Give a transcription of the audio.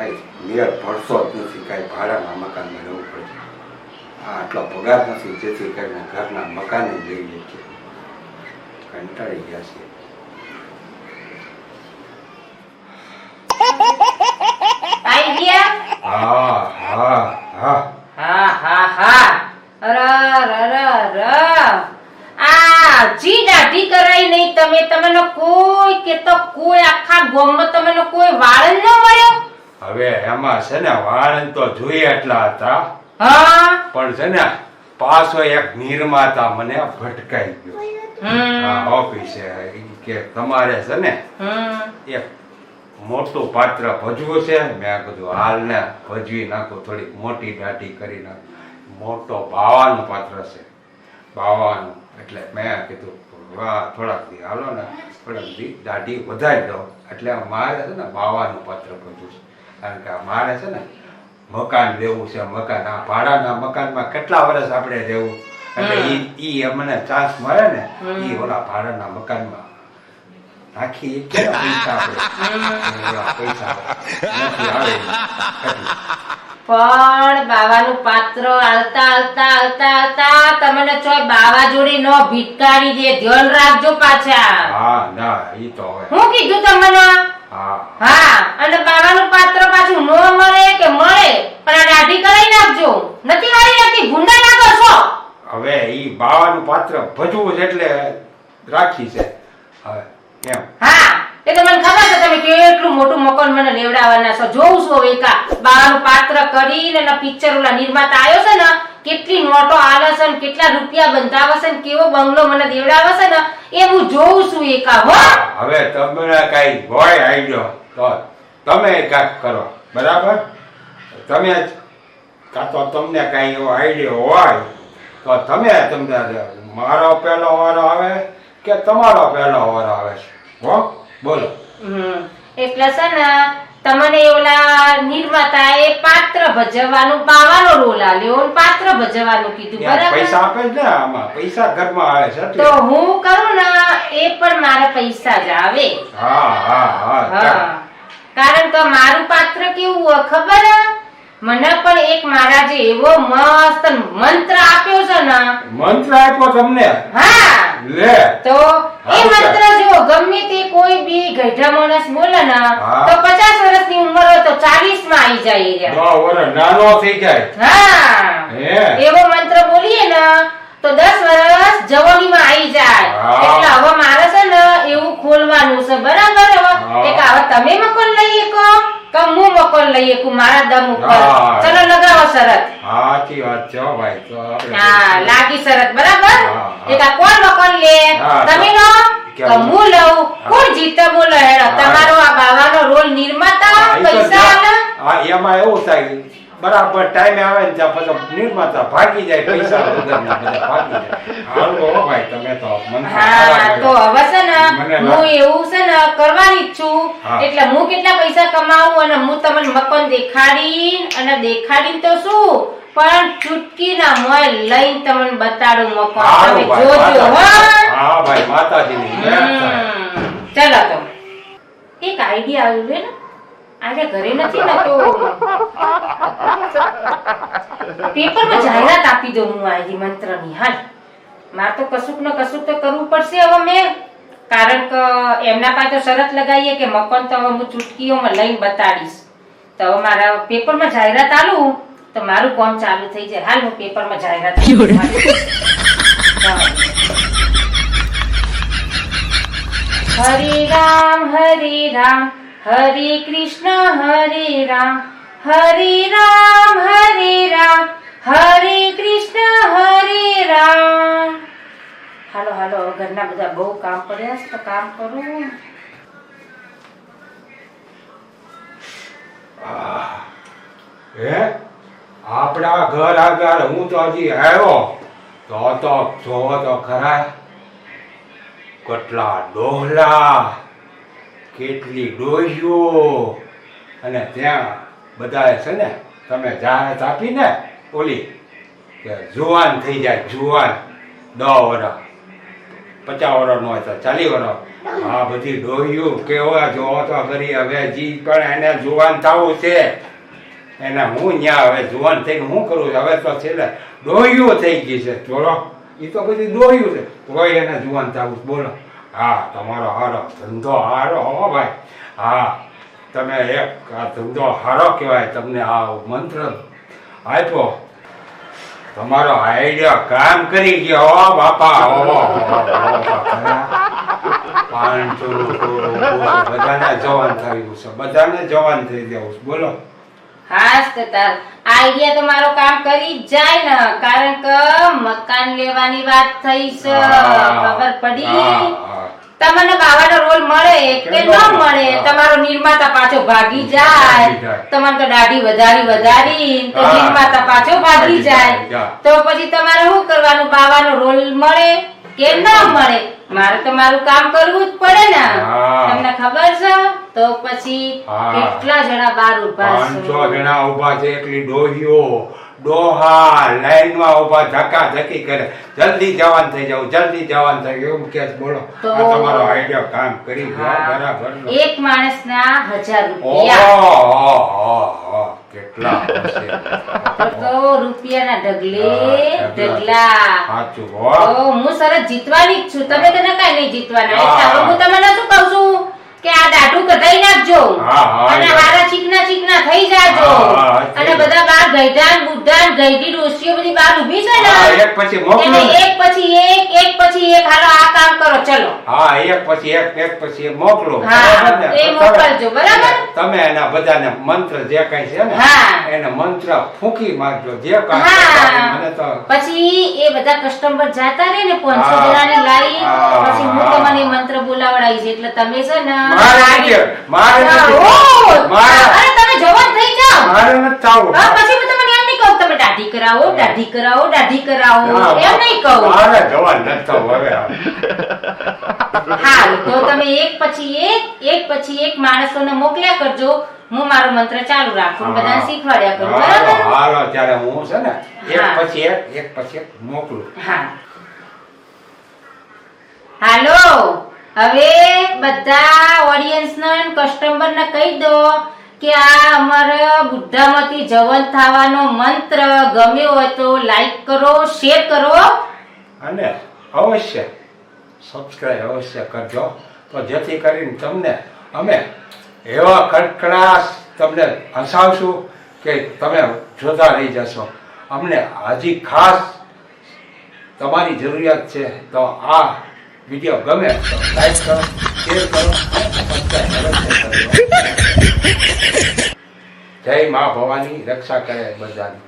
કાંઈ મેળ પડશો જ નથી, કાંઈ ભાડાના મકાનમાં રહેવું પડશે. આટલો પગાર નથી જેથી કરીને ઘરના મકાને લઈ લે છે. કંટાળી ગયા છે. આવી ગયા? હા હા હા હા હા હા. આ જી દાઢી કરાઈ નહીં તમે, તમને કોઈ કે તો કોઈ આખા ગામમાં તમને કોઈ વાળ ન મળ્યો? હવે એમાં છે ને વાળ તો જોઈએ એટલા હતા, હા પણ છે ને પાછો એક નિર્માતા મને ભટકાઈ ગયો. હા ઓફિસે કે તમારે છે ને એક મોટું પાત્ર ભજવું છે. મેં કીધું હાલ ને ભજવી નાખું, થોડીક મોટી દાઢી કરી નાખું. મોટો બાવાનું પાત્ર છે, બાવાનું. એટલે મેં કીધું વાહ થોડાક દી હાલો ને, થોડાક દી દાઢી વધારી દો. એટલે મારે છે ને બાવાનું પાત્ર ભજવું છે, કારણ કે મારે છે ને મકાન લેવું છે. મકાન આ ભાડાના મકાનમાં કેટલા વર્ષ આપણે રહેવું, એટલે ઈ અમને ચાન્સ મળે ને ઈ ઓલા ભાડાના મકાનમાં નાખી કેટલા પૈસા પૈસા નથી આવે. પણ બાવાનું પાત્ર આલતા આલતા આલતા આલતા તમને ચોય બાવા જોડી નો ભીટકારી દે, ધ્યાન રાખજો પાછા. હા ના ઈ તો હવે હું કીધું તમને? હા હા, અને બાવાનું પાત્ર પાછું નો મળે કે મળે પણ આ દાઢી કરાઈ નાખજો. નથી વાળી નાખી, ગુંડા લાગો છો. હવે ઈ બાવાનું પાત્ર ભજવું છે એટલે રાખી છે હવે એમ. હા, એ તો મને ખબર છે તમે કેટલું મોટું મકાન મને લેવડાવવાના છો. જોઉં છું એકા બાવાનું પાત્ર કરીને એના પિક્ચર ઓલા નિર્માતા આવ્યો છે ને, કેટલી નોટો આલે છે ને કેટલા રૂપિયા બંધાવે છે ને કેવો બંગલો મને દેવડાવે છે ને, એ હું જોઉં છું એકા. હો હવે તમને કઈ હોય આઈડિયો તો તમે કાંઈક કરો, બરાબર? તમે કાં તો તમને કઈ એવો આઈડિયો હોય તો તમે તમને મારો પહેલો વારો આવે કે તમારો પહેલો વારો આવે છે, હો બોલો. એટલે છે ને તમને ઓલા નિર્માતા એ પાત્ર ભજવવાનું બાવાનો રોલ આલ્યો અને પાત્ર ભજવવાનું કીધું, બરાબર? પૈસા આપે જ ને, આમાં પૈસા ઘરમાં આવે છે તો હું કરું ને એ પણ મારા પૈસા જ આવે. હા હા હા. કારણ કે મારું પાત્ર કેવું હોય ખબર? મને પણ એક મારા જે એવો મસ્ત મંત્ર આપ્યો છે ને. મંત્ર આપ્યો તમને? હા લે તો એ મંત્ર જો ગમે તે કોઈ બી ગઈઢા માણસ બોલે ને તો 50 વર્ષની ઉંમર હોય તો 40 માં આવી જાય. 10 વર્ષ નાનો થઈ જાય. હા એવો મંત્ર બોલીએ ને તો 10 વર્ષ જવાનીમાં આવી જાય. એટલે હવે મારે છે ને એવું ખોલવાનું છે, બરાબર? હવે તમે મકોન લઈએ કો કે હું મકોન લઈએ કો મારા દમ ઉપર? ચલો લગાવો શરત. સાચી વાત છે ભાઈ. તો આપણે હા લાગી શરત, બરાબર? કોણ મકોન લે? તમે લો કે હું લઉં? કોણ જીતે બોલો? હેડો તમારો આ બાવાનો રોલ નિર્માતા પૈસા આલે. હા એમાં એવું થાય બરાબર ટાઈમે આવે ને ત્યાં પછી નિર્માતા ભાગી જાય, પૈસા વગરના બધા ભાગી જાય. હાલો ભાઈ તમે તો મને હા તો હવે છે ને હું એવું છે ને કરવાની છું. એટલે હું કેટલા પૈસા કમાવું અને હું તમને મકાન દેખાડીને તો શું પણ ચૂટકીના મોય લઈને તમને બતાડું મકાન. તમે જોજો. હા ભાઈ માતાજીની જય. ચલો તો એક આઈડિયા આવ્યો ને, આજે ઘરે નથી ને તો પેપરમાં જાહેરાત આપી દઉં હું આજે મંત્રની. હાલ મારે તો કશુંક ને કશુંક તો કરવું પડશે હવે મેં, કારણ કે એમના પાસે તો શરત લગાવીએ કે મકાન તો હવે હું ચૂટકીઓમાં લઈને બતાડીશ. તો હવે મારા પેપરમાં જાહેરાત આલું તો મારું કામ ચાલુ થઈ જાય. હાલ હું પેપરમાં જાહેરાત હરે રામ હરે કૃષ્ણ હરે રામ હરે કૃષ્ણ હરે રામ. હાલો હાલો ઘરના બધા બહુ કામ પડ્યા છે તો કામ કરું. આપણા ઘર આગળ હું તો હજી આવ્યો તો જોવો તો ખરા કેટલા ડોહલા, કેટલી ડોહીઓ, અને ત્યાં બધા છે ને તમે જાહેરાત આપી ને ઓલી કે જુવાન થઈ જાય, જુવાન 10 વર્ષ 50 વર્ષનો હોય તો 40 વર્ષ. આ બધી ડોહ્યું કેવા જોવો તો કરી હવે જી પણ એને જુવાન થવું છે. એને હું ન્યા હવે જુવાન થઈને હું કરું છું? હવે તો છેલ્લે ડોહ્યું થઈ ગઈ છે. બોલો, એ તો બધી ડોહ્યું છે. કોઈ એને જુવાન થવું. બોલો, હા તમારો હારો ધંધો હારો હો ભાઈ. હા, તમે એક આ ધંધો હારો કહેવાય. તમને આ મંત્ર આપ્યો, તમારો આઈડિયા કામ કરી ગયો હો બાપા. 500 બધાને જવાન થયું છે, બધાને જવાન થઈ જવું છે. બોલો, હાસ તો તાર આઈડિયા તો મારો કામ કરી જ જાય ને, કારણ કે મકાન લેવાની વાત થઈ છે. ખબર પડી? તમને બાવાનો રોલ મળે કે ન મળે, તમારો નિર્માતા પાછો ભાગી જાય. તમને તો દાઢી વધારી તો નિર્માતા પાછો ભાગી જાય. તો પછી તમારે શું કરવાનું? બાવાનો રોલ મળે કે ન મળે, મારે તો મારું કામ કરવું જ પડે ને. તમને ખબર છે? તો પછી કેટલા જણા બહાર ઉભા છે? 500 જણા ઉભા છે. એકલી ડોહીઓ ડોહા લાઈનમાં ઉભા ધક્કા ધક્કી કરે. જલ્દી જવાન થઈ જાવ, જલ્દી જવાન થઈ જાવ એમ કે. બોલો, આ તમારો આઈડિયા કામ કરી ગયો બરાબર. એક માણસના 1000 રૂપિયા. ઓહો, કેટલા હશે? તો રૂપિયાના ઢગલા. સાચું હો. તો હું સરસ જીતવાની જ છું. તમે તો નકાય નહીં જીતવાના. એટલે હવે હું તમને શું કહું છું કે આ દાઢું કઢાઈ નાખજો અને હારા ચીકના થઈ જાજો. અને બધા બાર ગઈઢાન બુઢાન ગઈઢી ડોશીઓ બધી બાર ઊભી છે ને, એક પછી મોકલો. એક પછી એક હાલો આ કામ કરો. ચલો, હા, એક પછી એક મોકલો. હા, એ મોકલજો. બરાબર? તમે એના બધાને મંત્ર જે કઈ છે ને એને મંત્ર ફૂંકી મારજો. જે કામ મને તો પછી એ બધા કસ્ટમર જાતા રહે ને 500 જણાની લાઈન, પછી હું તમને મંત્ર બોલાવડાવીશ. એટલે તમે છે ને મારે તમે જવાન થઈ જાઓ. મારે નથી થાવું. પછી હું તમને એમ નહીં કહું તમે દાઢી કરાવો એમ નહીં કહું. મારે જવાન નથી થવું હવે. હા, તો તમે એક પછી એક માણસોને મોકલ્યા કરજો. હું મારો મંત્ર ચાલુ રાખું, બધાને શીખવાડ્યા કરું. બરાબર? હાલો, ત્યારે હું છે ને એક પછી એક મોકલું. હા, હાલો. હવે બધા ઓડિયન્સને કસ્ટમરને કહી દો કે આ અમારા બુઢામાંથી જવાન થવાનો મંત્ર ગમ્યો હોય તો લાઈક કરો, શેર કરો અને અવશ્ય સબસ્ક્રાઇબ અવશ્ય કરજો. તો જેથી કરીને તમને અમે એવા કડકડાશ તમને હસાવશું કે તમે જોતા રહી જશો. અમને હજી ખાસ તમારી જરૂરિયાત છે. તો આ વિડીયો ગમે તો લાઈક કરો, શેર કરો, સબસ્ક્રાઇબ અવશ્ય કરજો. જય મા ભવાની રક્ષા કરે બધાની.